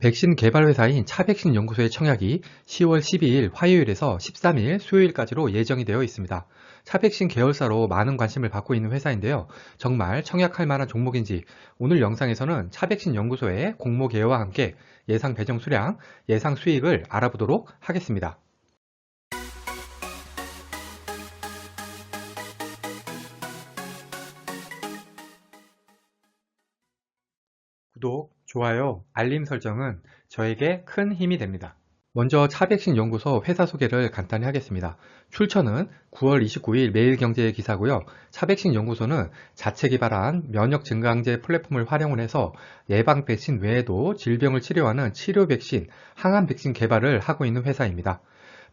백신 개발 회사인 차백신 연구소의 청약이 10월 12일 화요일에서 13일 수요일까지로 예정이 되어 있습니다. 차백신 계열사로 많은 관심을 받고 있는 회사인데요. 정말 청약할 만한 종목인지 오늘 영상에서는 차백신 연구소의 공모 개요와 함께 예상 배정 수량, 예상 수익을 알아보도록 하겠습니다. 구독, 좋아요, 알림 설정은 저에게 큰 힘이 됩니다. 먼저 차백신 연구소 회사 소개를 간단히 하겠습니다. 출처는 9월 29일 매일경제의 기사고요. 차백신 연구소는 자체 개발한 면역 증강제 플랫폼을 활용을 해서 예방 백신 외에도 질병을 치료하는 치료 백신, 항암 백신 개발을 하고 있는 회사입니다.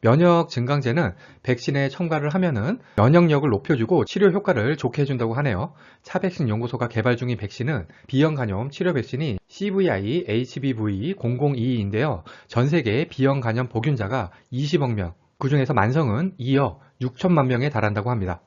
면역 증강제는 백신에 첨가를 하면은 면역력을 높여주고 치료 효과를 좋게 해준다고 하네요. 차백신 연구소가 개발 중인 백신은 B형 간염 치료 백신이 CVI HBV002인데요. 전 세계 B형 간염 복균자가 20억 명, 그 중에서 만성은 2억 6천만 명에 달한다고 합니다.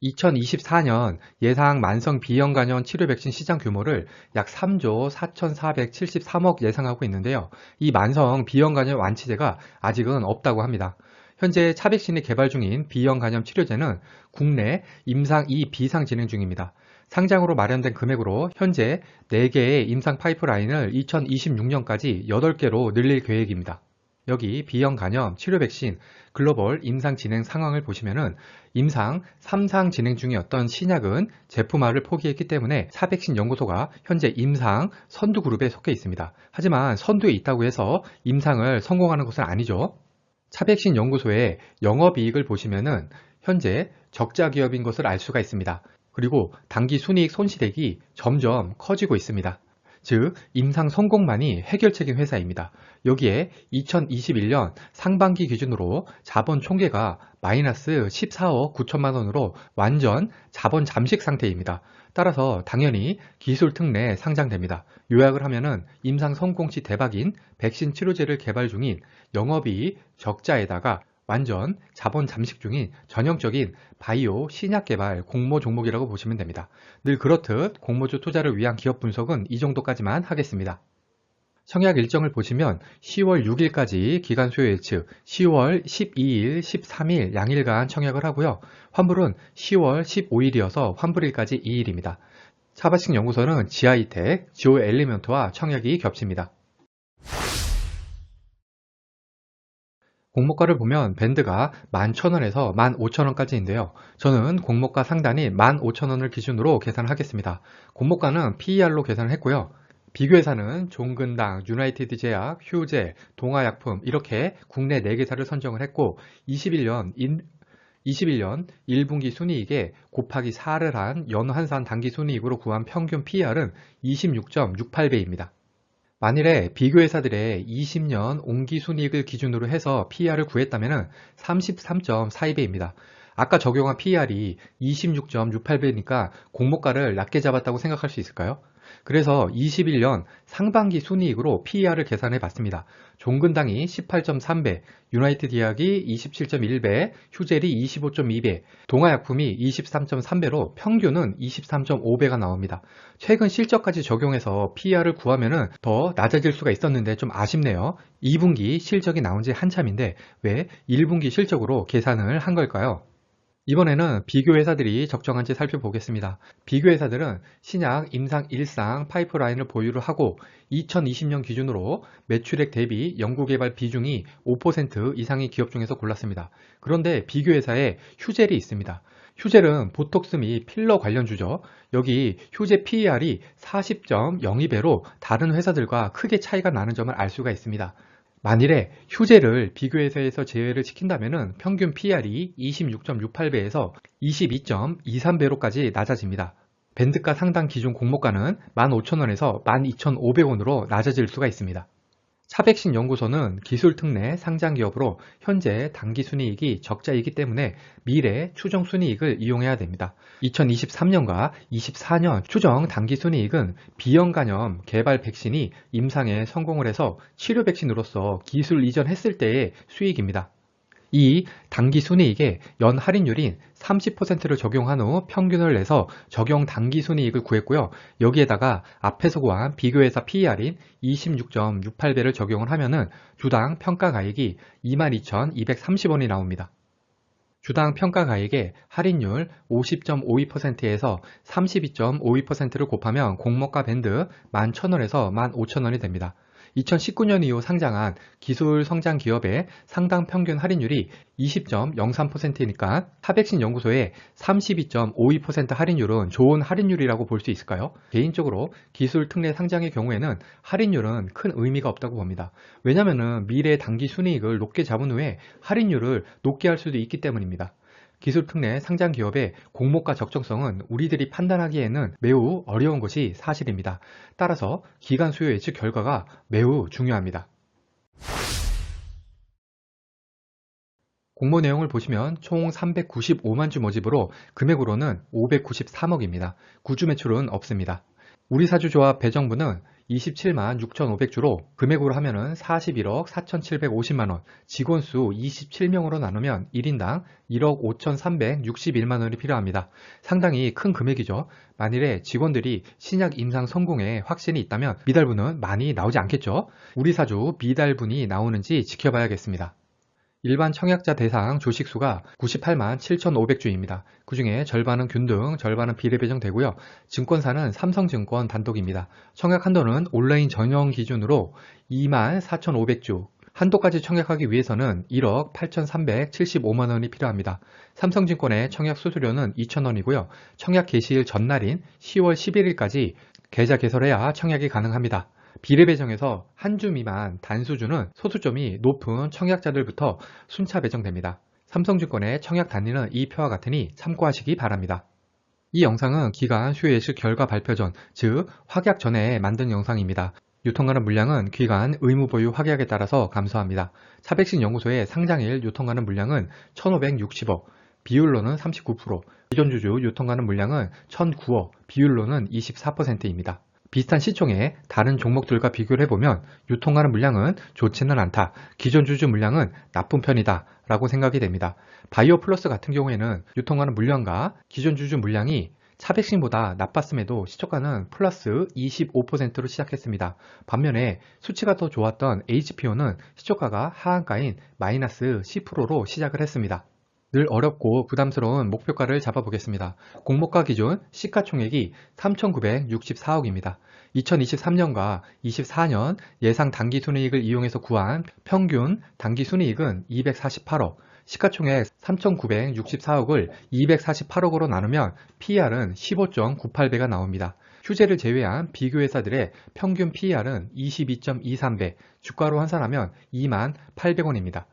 2024년 예상 만성 B형 간염 치료 백신 시장 규모를 약 3조 4,473억 예상하고 있는데요. 이 만성 B형 간염 완치제가 아직은 없다고 합니다. 현재 차백신이 개발 중인 B형 간염 치료제는 국내 임상 2 비상 진행 중입니다. 상장으로 마련된 금액으로 현재 4개의 임상 파이프라인을 2026년까지 8개로 늘릴 계획입니다. 여기 B형 간염 치료 백신 글로벌 임상 진행 상황을 보시면은 임상 3상 진행 중이었던 신약은 제품화를 포기했기 때문에 차백신 연구소가 현재 임상 선두 그룹에 속해 있습니다. 하지만 선두에 있다고 해서 임상을 성공하는 것은 아니죠. 차백신 연구소의 영업이익을 보시면은 현재 적자 기업인 것을 알 수가 있습니다. 그리고 당기 순이익 손실액이 점점 커지고 있습니다. 즉 임상 성공만이 해결책인 회사입니다. 여기에 2021년 상반기 기준으로 자본 총계가 마이너스 14억 9천만 원으로 완전 자본 잠식 상태입니다. 따라서 당연히 기술 특례 상장됩니다. 요약을 하면은 임상 성공 시 대박인 백신 치료제를 개발 중인 영업이익 적자에다가 완전 자본 잠식 중인 전형적인 바이오 신약 개발 공모 종목이라고 보시면 됩니다. 늘 그렇듯 공모주 투자를 위한 기업 분석은 이 정도까지만 하겠습니다. 청약 일정을 보시면 10월 6일까지 기간 수요 예측, 10월 12일, 13일 양일간 청약을 하고요. 환불은 10월 15일이어서 환불일까지 2일입니다. 차백신 연구소는 지아이텍, 지오 엘리먼트와 청약이 겹칩니다. 공모가를 보면 밴드가 11,000원에서 15,000원까지인데요. 저는 공모가 상단인 15,000원을 기준으로 계산하겠습니다. 공모가는 PER로 계산을 했고요. 비교회사는 종근당, 유나이티드 제약, 휴젤, 동아약품 이렇게 국내 4개사를 선정을 했고 21년 1분기 순이익에 곱하기 4를 한 연환산 당기 순이익으로 구한 평균 PER은 26.68배입니다. 만일에 비교회사들의 20년 옹기순이익을 기준으로 해서 PER을 구했다면 33.42배입니다. 아까 적용한 PER이 26.68배니까 공모가를 낮게 잡았다고 생각할 수 있을까요? 그래서 21년 상반기 순이익으로 PER을 계산해 봤습니다. 종근당이 18.3배, 유나이티드 제약이 27.1배, 휴젤이 25.2배, 동아약품이 23.3배로 평균은 23.5배가 나옵니다. 최근 실적까지 적용해서 PER을 구하면 더 낮아질 수가 있었는데 좀 아쉽네요. 2분기 실적이 나온 지 한참인데 왜 1분기 실적으로 계산을 한 걸까요? 이번에는 비교회사들이 적정한지 살펴보겠습니다. 비교회사들은 신약 임상 1상 파이프라인을 보유를 하고 2020년 기준으로 매출액 대비 연구개발 비중이 5% 이상의 기업 중에서 골랐습니다. 그런데 비교회사에 휴젤이 있습니다. 휴젤은 보톡스 및 필러 관련주죠. 여기 휴젤 PER이 40.02배로 다른 회사들과 크게 차이가 나는 점을 알 수가 있습니다. 만일에 휴젤을 비교회사에서 제외를 시킨다면 평균 PER이 26.68배에서 22.23배로까지 낮아집니다. 밴드가 상당 기준 공모가는 15,000원에서 12,500원으로 낮아질 수가 있습니다. 차백신 연구소는 기술 특례 상장 기업으로 현재 당기 순이익이 적자이기 때문에 미래 추정 순이익을 이용해야 됩니다. 2023년과 24년 추정 당기 순이익은 B형 간염 개발 백신이 임상에 성공을 해서 치료 백신으로서 기술 이전했을 때의 수익입니다. 이 당기 순이익에 연 할인율인 30%를 적용한 후 평균을 내서 적용 당기 순이익을 구했고요. 여기에다가 앞에서 구한 비교회사 PER인 26.68배를 적용을 하면은 주당 평가가액이 22,230원이 나옵니다. 주당 평가가액의 할인율 50.52%에서 32.52%를 곱하면 공모가 밴드 11,000원에서 15,000원이 됩니다. 2019년 이후 상장한 기술 성장 기업의 상당 평균 할인율이 20.03%니까 하백신 연구소의 32.52% 할인율은 좋은 할인율이라고 볼 수 있을까요? 개인적으로 기술 특례 상장의 경우에는 할인율은 큰 의미가 없다고 봅니다. 왜냐하면 미래 당기 순이익을 높게 잡은 후에 할인율을 높게 할 수도 있기 때문입니다. 기술특례 상장 기업의 공모가 적정성은 우리들이 판단하기에는 매우 어려운 것이 사실입니다. 따라서 기관 수요 예측 결과가 매우 중요합니다. 공모 내용을 보시면 총 395만 주 모집으로 금액으로는 593억입니다. 구주 매출은 없습니다. 우리사주조합 배정부는 27만 6,500주로 금액으로 하면은 41억 4,750만원, 직원수 27명으로 나누면 1인당 1억 5,361만원이 필요합니다. 상당히 큰 금액이죠. 만일에 직원들이 신약 임상 성공에 확신이 있다면 미달분은 많이 나오지 않겠죠. 우리사주 미달분이 나오는지 지켜봐야겠습니다. 일반 청약자 대상 주식수가 98만 7,500주입니다. 그 중에 절반은 균등, 절반은 비례배정되고요. 증권사는 삼성증권 단독입니다. 청약 한도는 온라인 전용 기준으로 2만 4,500주, 한도까지 청약하기 위해서는 1억 8,375만원이 필요합니다. 삼성증권의 청약 수수료는 2,000원이고요. 청약 개시일 전날인 10월 11일까지 계좌 개설해야 청약이 가능합니다. 비례배정에서 한 주 미만 단수주는 소수점이 높은 청약자들부터 순차 배정됩니다. 삼성증권의 청약 단위는 이 표와 같으니 참고하시기 바랍니다. 이 영상은 기간 수요 예측 결과 발표 전, 즉 확약 전에 만든 영상입니다. 유통가는 물량은 기간 의무 보유 확약에 따라서 감소합니다. 차백신 연구소의 상장일 유통가는 물량은 1,560억, 비율로는 39%, 기존 주주 유통가는 물량은 1,009억, 비율로는 24%입니다. 비슷한 시총의 다른 종목들과 비교를 해보면 유통가는 물량은 좋지는 않다, 기존 주주 물량은 나쁜 편이다 라고 생각이 됩니다. 바이오 플러스 같은 경우에는 유통가는 물량과 기존 주주 물량이 차백신보다 나빴음에도 시초가는 플러스 25%로 시작했습니다. 반면에 수치가 더 좋았던 HPO는 시초가가 하한가인 마이너스 10%로 시작을 했습니다. 늘 어렵고 부담스러운 목표가를 잡아보겠습니다. 공모가 기준 시가총액이 3,964억입니다. 2023년과 24년 예상 당기순이익을 이용해서 구한 평균 당기순이익은 248억, 시가총액 3,964억을 248억으로 나누면 PER은 15.98배가 나옵니다. 휴재를 제외한 비교회사들의 평균 PER은 22.23배, 주가로 환산하면 28,000원입니다.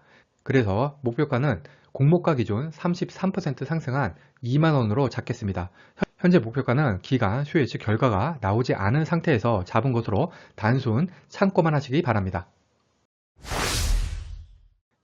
그래서 목표가는 공모가 기준 33% 상승한 2만원으로 잡겠습니다. 현재 목표가는 기간 수요 예측 결과가 나오지 않은 상태에서 잡은 것으로 단순 참고만 하시기 바랍니다.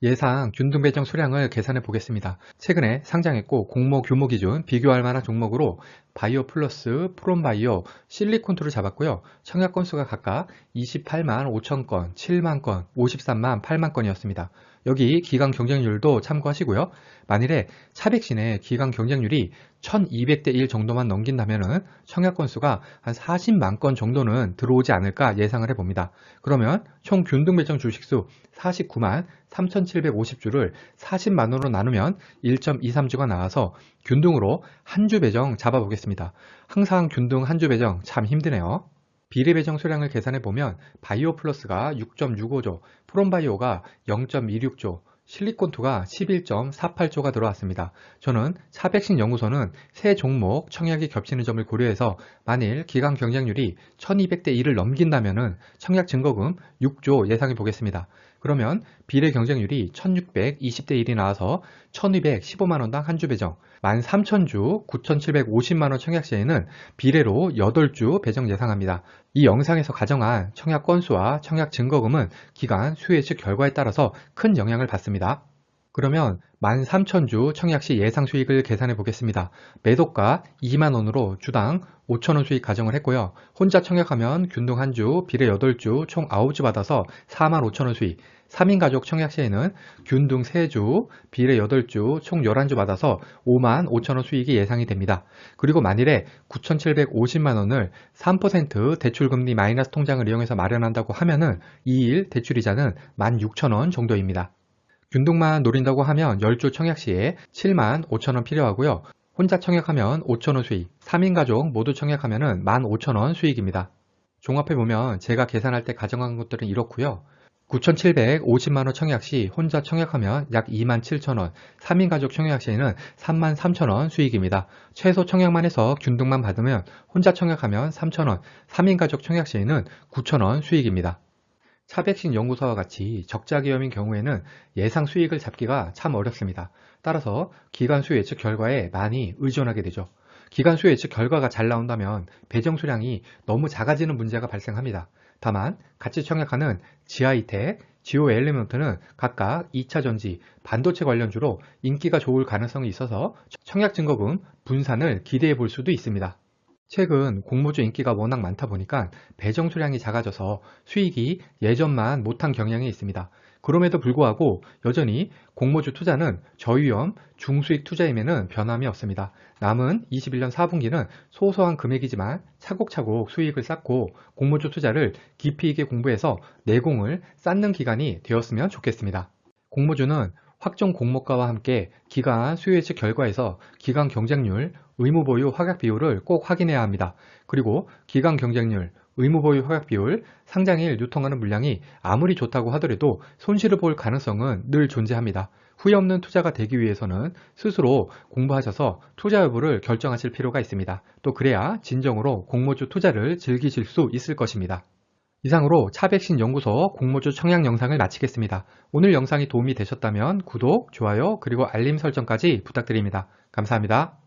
예상 균등 배정 수량을 계산해 보겠습니다. 최근에 상장했고 공모 규모 기준 비교할 만한 종목으로 바이오 플러스, 프롬바이오, 실리콘투를 잡았고요. 청약 건수가 각각 28만 5천 건, 7만 건, 53만 8만 건이었습니다. 여기 기간 경쟁률도 참고하시고요. 만일에 차백신의 기간 경쟁률이 1200대 1 정도만 넘긴다면 청약 건수가 한 40만 건 정도는 들어오지 않을까 예상을 해봅니다. 그러면 총 균등 배정 주식수 49만 3,750주를 40만원으로 나누면 1.23주가 나와서 균등으로 한 주 배정 잡아보겠습니다. 항상 균등 한 주 배정 참 힘드네요. 비례 배정 수량을 계산해 보면 바이오 플러스가 6.65조, 프롬바이오가 0.26조, 실리콘투가 11.48조가 들어왔습니다. 저는 차백신 연구소는 세 종목 청약이 겹치는 점을 고려해서 만일 기간 경쟁률이 1200대 1을 넘긴다면 청약 증거금 6조 예상해 보겠습니다. 그러면 비례 경쟁률이 1620대 1이 나와서 1215만원당 한 주 배정, 13,000주 9,750만원 청약 시에는 비례로 8주 배정 예상합니다. 이 영상에서 가정한 청약 건수와 청약 증거금은 기간 수요 예측 결과에 따라서 큰 영향을 받습니다. 그러면 13,000주 청약시 예상 수익을 계산해 보겠습니다. 매도가 2만원으로 주당 5,000원 수익 가정을 했고요. 혼자 청약하면 균등 1주, 비례 8주, 총 9주 받아서 45,000원 수익. 3인 가족 청약 시에는 균등 3주, 비례 8주, 총 11주 받아서 55,000원 수익이 예상이 됩니다. 그리고 만일에 9,750만원을 3% 대출금리 마이너스 통장을 이용해서 마련한다고 하면은 2일 대출이자는 16,000원 정도입니다. 균등만 노린다고 하면 10주 청약 시에 75,000원 필요하고요. 혼자 청약하면 5,000원 수익, 3인 가족 모두 청약하면 15,000원 수익입니다. 종합해보면 제가 계산할 때 가정한 것들은 이렇고요. 9,750만원 청약 시 혼자 청약하면 약 27,000원, 3인 가족 청약 시에는 33,000원 수익입니다. 최소 청약만 해서 균등만 받으면 혼자 청약하면 3,000원, 3인 가족 청약 시에는 9,000원 수익입니다. 차백신 연구소와 같이 적자 기업인 경우에는 예상 수익을 잡기가 참 어렵습니다. 따라서 기관수 예측 결과에 많이 의존하게 되죠. 기관수 예측 결과가 잘 나온다면 배정 수량이 너무 작아지는 문제가 발생합니다. 다만 같이 청약하는 지하이텍, 지오엘리먼트는 각각 2차전지, 반도체 관련주로 인기가 좋을 가능성이 있어서 청약증거금 분산을 기대해 볼 수도 있습니다. 최근 공모주 인기가 워낙 많다 보니까 배정 수량이 작아져서 수익이 예전만 못한 경향이 있습니다. 그럼에도 불구하고 여전히 공모주 투자는 저위험, 중수익 투자임에는 변함이 없습니다. 남은 21년 4분기는 소소한 금액이지만 차곡차곡 수익을 쌓고 공모주 투자를 깊이 있게 공부해서 내공을 쌓는 기간이 되었으면 좋겠습니다. 공모주는 확정 공모가와 함께 기간 수요 예측 결과에서 기간 경쟁률, 의무보유 확약 비율을 꼭 확인해야 합니다. 그리고 기간 경쟁률, 의무보유 확약 비율, 상장일 유통하는 물량이 아무리 좋다고 하더라도 손실을 볼 가능성은 늘 존재합니다. 후회 없는 투자가 되기 위해서는 스스로 공부하셔서 투자 여부를 결정하실 필요가 있습니다. 또 그래야 진정으로 공모주 투자를 즐기실 수 있을 것입니다. 이상으로 차백신 연구소 공모주 청약 영상을 마치겠습니다. 오늘 영상이 도움이 되셨다면 구독, 좋아요, 그리고 알림 설정까지 부탁드립니다. 감사합니다.